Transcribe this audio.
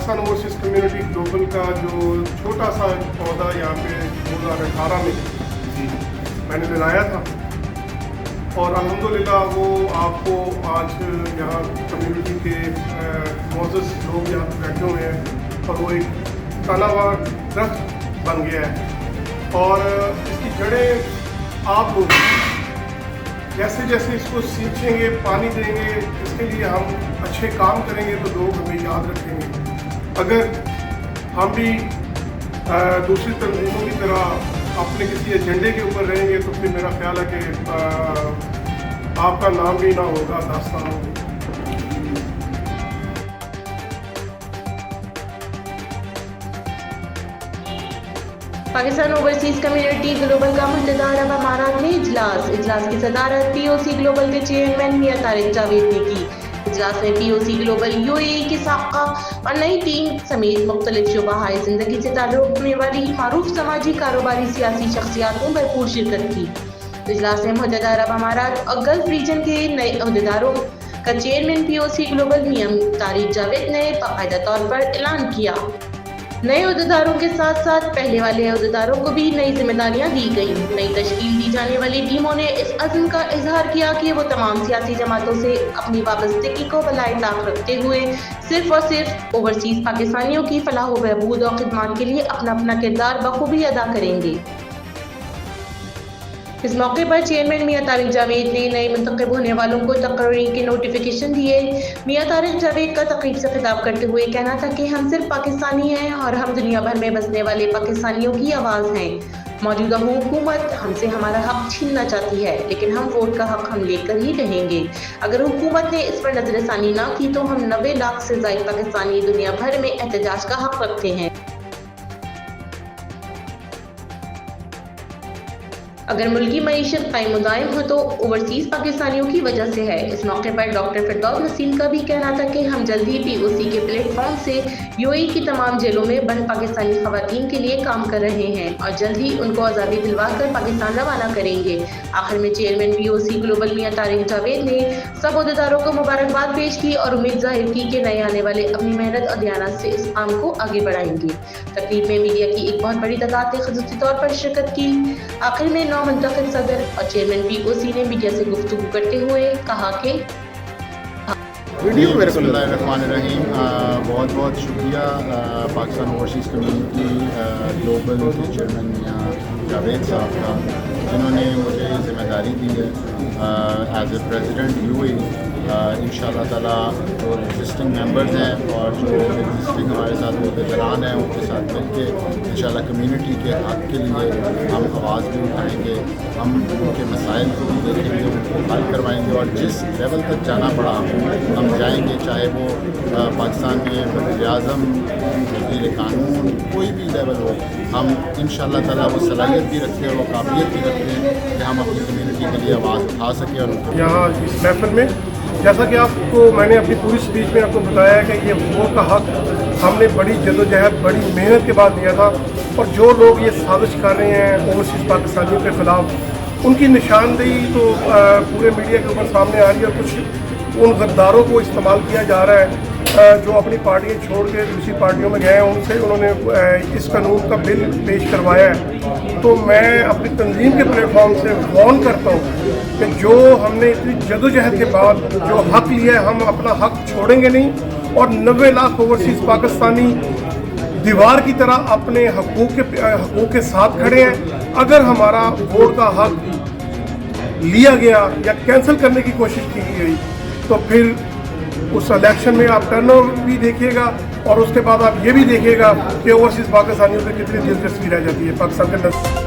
Pakistan overseas community global का जो छोटा सा पौधा यहाँ पे 2018 में मैंने लगाया था और अल्हम्दुलिल्लाह वो आपको आज यहाँ कम्युनिटी के मोअज़्ज़ज़ लोग यहाँ बैठे हुए हैं और वो एक तनावा दरख्त बन गया है और इसकी जड़ें आप लोग जैसे जैसे इसको सींचेंगे, पानी देंगे, इसके लिए हम अच्छे काम करेंगे तो लोग हमें याद रखेंगे। अगर हम भी दूसरी तंजीमों की तरह अपने किसी एजेंडे के ऊपर रहेंगे तो फिर मेरा ख्याल है कि आपका नाम भी ना होगा दास्तानों में। पाकिस्तान ओवरसीज़ कम्युनिटी ग्लोबल का मुतहदा अरब अमारात में इजलास की सदारत पीओसी ग्लोबल के चेयरमैन मियां तारिक जावेद ने की। इजलास में पीओसी ग्लोबल यूएई के साबका और नई टीम समेत मुख्तलिफ शुबाहाए ज़िंदगी से ताल्लुक़ रखने वाली मारूफ समाजी कारोबारी सियासी शख्सियात ने भरपूर शिरकत की। इजलास में मुतहदा अरब अमारात और गल्फ रीजन के नए अहदेदारों का चेयरमैन पीओसी ग्लोबल मियां तारिक जावेद ने बाकायदा तौर पर ऐलान किया। नए अहदेदारों के साथ साथ पहले वाले अहदेदारों को भी नई जिम्मेदारियां दी गई। नई तश्कील दी जाने वाली टीमों ने इस अज़्म का इजहार किया कि वो तमाम सियासी जमातों से अपनी वाबस्तगी को बलाए ताक रखते हुए सिर्फ और सिर्फ ओवरसीज़ पाकिस्तानियों की फलाह व बहबूद और खिदमत के लिए अपना अपना किरदार बखूबी अदा करेंगे। इस मौके पर चेयरमैन मियां तारिक जावेद ने नए मुंतखब होने वालों को तकरीर के नोटिफिकेशन दिए। मियां तारिक जावेद का तकरीर से खिताब करते हुए कहना था कि हम सिर्फ पाकिस्तानी हैं और हम दुनिया भर में बसने वाले पाकिस्तानियों की आवाज़ हैं। मौजूदा हुकूमत हमसे हमारा हक छीनना चाहती है, लेकिन हम वोट का हक हम लेकर ही रहेंगे। अगर हुकूमत ने इस पर नजरसानी ना की तो हम 90 लाख से ज़ायद पाकिस्तानी दुनिया भर में एहतजाज का हक रखते हैं। अगर मुल्की मईशत कायम मुदायम हो तो ओवरसीज़ पाकिस्तानियों की वजह से है। इस मौके पर डॉक्टर फिरदौस नसीम का भी कहना था कि हम जल्द ही पीओसी के प्लेटफॉर्म से यूएई की तमाम जेलों में बंद पाकिस्तानी खवातीन के लिए काम कर रहे हैं और जल्द ही उनको आज़ादी दिलवा कर पाकिस्तान रवाना करेंगे। आखिर में चेयरमैन पीओसी ग्लोबल मियां तारिक जावेद ने सब अहदेदारों को मुबारकबाद पेश की और उम्मीद जाहिर की कि नए आने वाले अपनी मेहनत और दयानत से इस काम को आगे बढ़ाएंगे। तकरीब में मीडिया की एक बहुत बड़ी तादाद ने ख़ुसूसी तौर पर शिरकत की। आखिर में मुंतखब सदर और चेयरमैन पीओसी ने मीडिया से गुफ्तगू करते हुए कहा कि बिस्मिल्लाहिर्रहमानिर्रहीम, बहुत बहुत शुक्रिया पाकिस्तान ओवरसीज़ कम्युनिटी ग्लोबल के चेयरमैन मियां जावेद साहब का, जिन्होंने मुझे जिम्मेदारी दी है एज ए प्रेसिडेंट यूएई। इंशाअल्लाह ताला जो एग्जिस्टिंग मेंबर्स हैं और जो एग्जिस्टिंग हमारे साथ वेतरान हैं उनके साथ मिलकर इंशाअल्लाह कम्युनिटी के हक़ के लिए हम आवाज़ भी उठाएंगे। हम उनके मसाइल को भी देखेंगे, उनको हल करवाएंगे और जिस लेवल तक जाना पड़ा हम जाएंगे, चाहे वो पाकिस्तान में वज़ीर-ए-आज़म, वज़ीर कानून, कोई भी लेवल हो। हम इंशाअल्लाह ताला वो सलाहियत भी रखते हैं, वो काबिलियत भी रखते हैं कि हम अपनी कम्युनिटी के लिए आवाज़ उठा सकें। और यहाँ इस महफिल में जैसा कि आपको मैंने अपनी पूरी स्पीच में आपको बताया कि ये वोट का हक हमने बड़ी जद्दोजहद, बड़ी मेहनत के बाद दिया था और जो लोग ये साजिश कर रहे हैं ओवरसीज़ पाकिस्तानियों के ख़िलाफ़, उनकी निशानदेही तो पूरे मीडिया के ऊपर सामने आ रही है। कुछ उन गद्दारों को इस्तेमाल किया जा रहा है जो अपनी पार्टियाँ छोड़ के दूसरी पार्टियों में गए हैं, उनसे उन्होंने इस कानून का बिल पेश करवाया है। तो मैं अपनी तंजीम के प्लेटफॉर्म से वार्न करता हूँ कि जो हमने इतनी जदोजहद के बाद जो हक लिया है, हम अपना हक छोड़ेंगे नहीं और 90 लाख ओवरसीज़ पाकिस्तानी दीवार की तरह अपने हकूक़ के साथ खड़े हैं। अगर हमारा वोट का हक लिया गया या कैंसिल करने की कोशिश की गई तो फिर उस इलेक्शन में आप टर्नओवर भी देखिएगा और उसके बाद आप ये भी देखिएगा कि ओवरसीज़ पाकिस्तानियों में कितनी दिलचस्पी रह जाती है पाकिस्तान के अंदर।